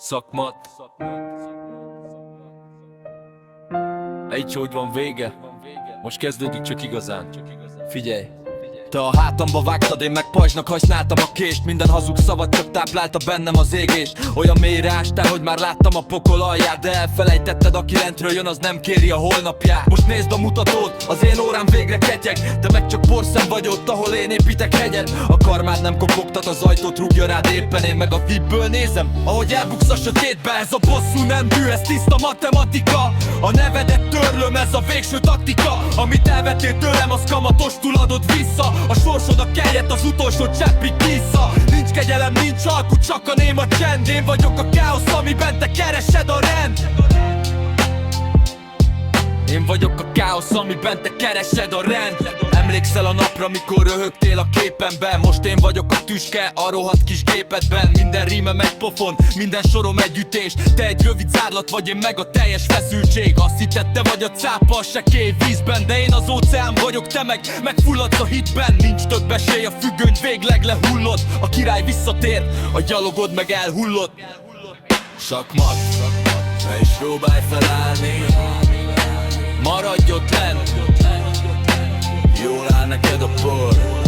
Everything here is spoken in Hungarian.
Szakmat. Egy hogy van vége. Most kezdődik csak igazán. Figyelj. Te a hátamba vágtad, én meg pajzsnak használtam a kést. Minden hazug szavat csak táplálta bennem az égés. Olyan mélyre ástál, hogy már láttam a pokol alját, de elfelejtetted, aki lentről jön, az nem kéri a holnapját. Most nézd a mutatót, az én órám végre ketyeg, de meg csak porszem vagy ott, ahol én építek hegyet. A karmád nem kopogtat, az ajtót rúgja rád éppen, én meg a vibből nézem, ahogy elbuksz a sötétbe. Ez a bosszú nem bű, ez tiszta matematika. A nevedet törlöm, ez a végső taktika. Amit elvettél tőlem, az kamatostul adod vissza. A sorsod a kellyet, az utolsó cseppig vissza. Nincs kegyelem, nincs alkut, csak a néma csend. Én vagyok a káosz, amiben te keresed a rend. Én vagyok a káosz, amiben te keresed a rend. Emlékszel a napra, mikor röhögtél a képemben? Most én vagyok a tüske, a rohadt kis gépedben. Minden rímem egy pofon, minden sorom egy ütés. Te egy rövid zárlat vagy, én meg a teljes feszültség. Azt hitted, te vagy a cápa a sekély vízben, de én az óceán vagyok, te meg megfulladsz a hitben. Nincs több esély, a függöny végleg lehullott. A király visszatér, a gyalogod meg elhullott. Sakmat, ne is próbálj felállni, maradj ott lent, jól áll neked a por.